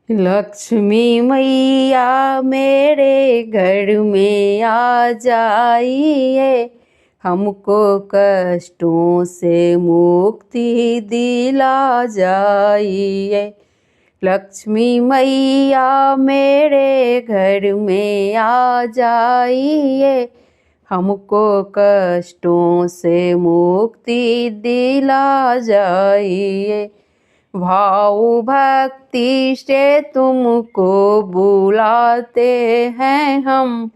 लक्ष्मी मैया मेरे घर में आ जाइए, हमको कष्टों से मुक्ति दिला जाइए। लक्ष्मी मैया मेरे घर में आ जाइए, हमको कष्टों से मुक्ति दिला जाइए। भाव भक्ति से तुमको बुलाते हैं हम,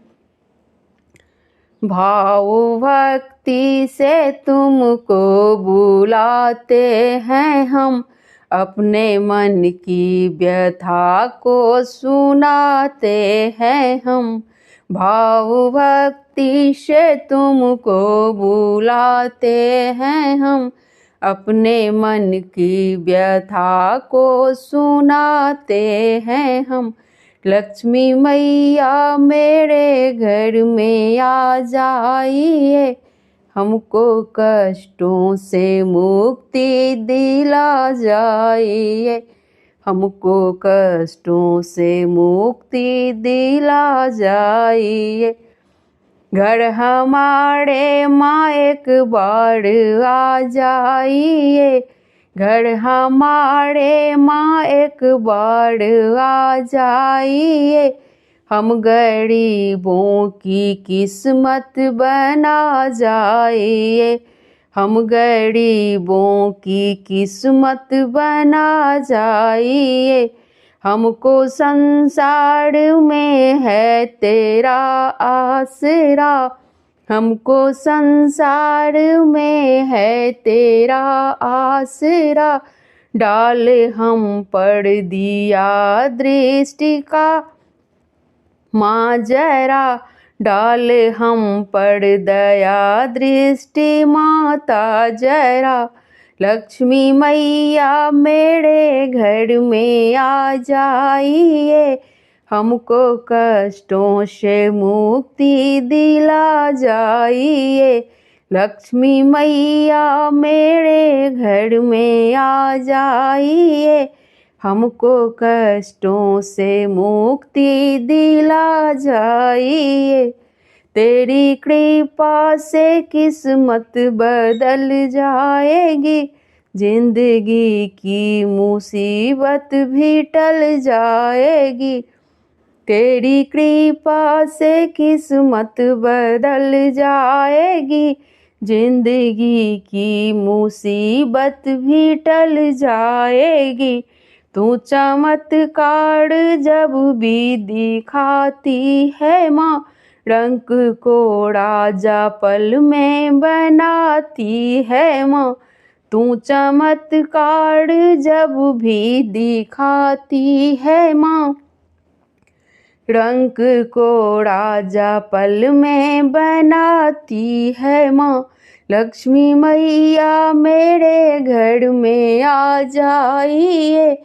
भाव भक्ति से तुमको बुलाते हैं हम, अपने मन की व्यथा को सुनाते हैं हम। भाव भक्ति से तुमको बुलाते हैं हम, अपने मन की व्यथा को सुनाते हैं हम। लक्ष्मी मैया मेरे घर में आ जाइए, हमको कष्टों से मुक्ति दिला जाइए, हमको कष्टों से मुक्ति दिला जाइए। घर हमारे माँ एक बार आ जाइए, घर हमारे माँ एक बार आ जाइए, हम गरीबों की किस्मत बना जाइए, हम गरीबों की किस्मत बना जाइए। हमको संसार में है तेरा आसरा, हमको संसार में है तेरा आसरा। डाल हम पर दिया दृष्टि का माँ जरा, डाल हम पर दया दृष्टि माता जरा। लक्ष्मी मैया मेरे घर में आ जाइए, हमको कष्टों से मुक्ति दिला जाइए। लक्ष्मी मैया मेरे घर में आ जाइए, हमको कष्टों से मुक्ति दिला जाइए। तेरी कृपा से किस्मत बदल जाएगी, जिंदगी की मुसीबत भी टल जाएगी। तेरी कृपा से किस्मत बदल जाएगी, जिंदगी की मुसीबत भी टल जाएगी। तू चमत्कार जब भी दिखाती है माँ, रंग को राजा पल में बनाती है माँ। तू चमत्कार जब भी दिखाती है माँ, रंग को राजा पल में बनाती है माँ। लक्ष्मी मैया मेरे घर में आ जाइए,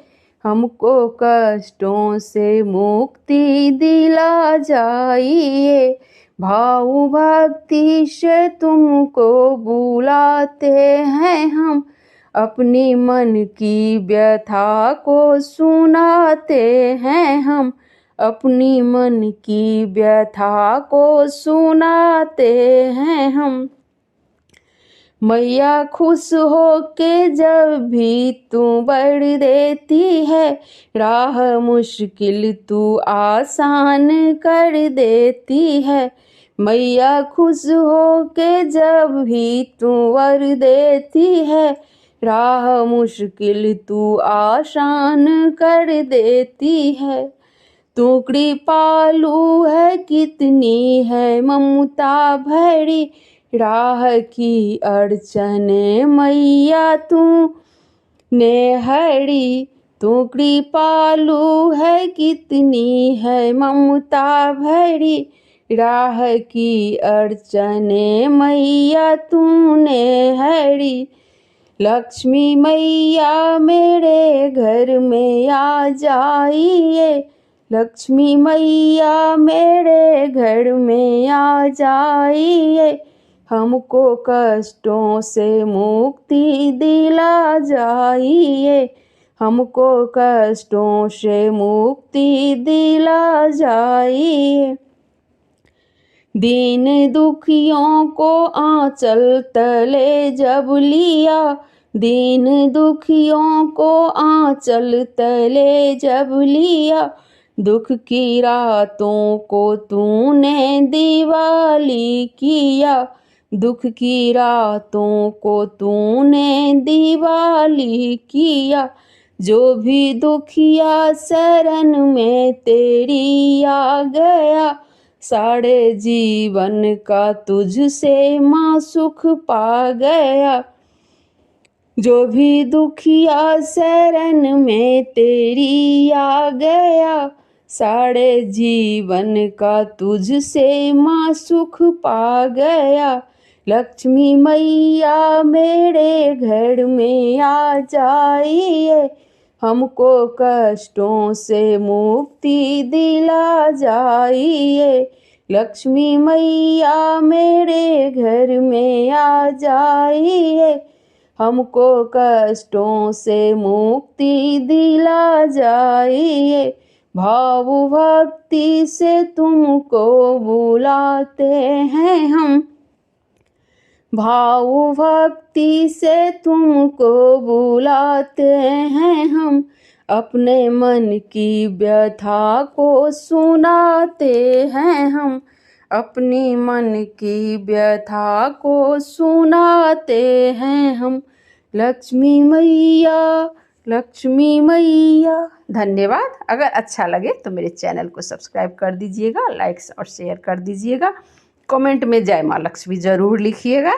हमको कष्टों से मुक्ति दिला जाइए। भाव भक्ति से तुमको बुलाते हैं हम, अपनी मन की व्यथा को सुनाते हैं हम, अपनी मन की व्यथा को सुनाते हैं हम। मैया खुश हो के जब भी तू बढ़ देती है, राह मुश्किल तू आसान कर देती है। मैया खुश हो के जब भी तू वर देती है, राह मुश्किल तू आसान कर देती है। तू कृपालु है कितनी है ममता भरी, राह की अड़चने मैया तू ने हरी। तू कृपालु है कितनी है ममता भरी, राह की अड़चने मैया तूने हरी। लक्ष्मी मैया मेरे घर में आ जाइए, लक्ष्मी मैया मेरे घर में आ जाइए, हमको कष्टों से मुक्ति दिला जाइए, हमको कष्टों से मुक्ति दिला जाइए। दीन दुखियों को आंचल तले जब लिया, दीन दुखियों को आंचल तले जब लिया, दुख की रातों को तूने दिवाली किया, दुख की रातों को तूने दिवाली किया। जो भी दुखिया शरण में तेरी आ गया, सारे जीवन का तुझसे माँ सुख पा गया। जो भी दुखिया शरण में तेरी आ गया, सारे जीवन का तुझसे माँ सुख पा गया। लक्ष्मी मैया मेरे घर में आ जाइए, हमको कष्टों से मुक्ति दिला जाइए। लक्ष्मी मैया मेरे घर में आ जाइए, हमको कष्टों से मुक्ति दिला जाइए। भाव भक्ति से तुमको बुलाते हैं हम, भाव भक्ति से तुमको बुलाते हैं हम। अपने मन की व्यथा को सुनाते हैं हम, अपनी मन की व्यथा को सुनाते हैं हम। लक्ष्मी मैया, लक्ष्मी मैया। धन्यवाद। अगर अच्छा लगे तो मेरे चैनल को सब्सक्राइब कर दीजिएगा, लाइक और शेयर कर दीजिएगा। कमेंट में जय माँ लक्ष्मी ज़रूर लिखिएगा।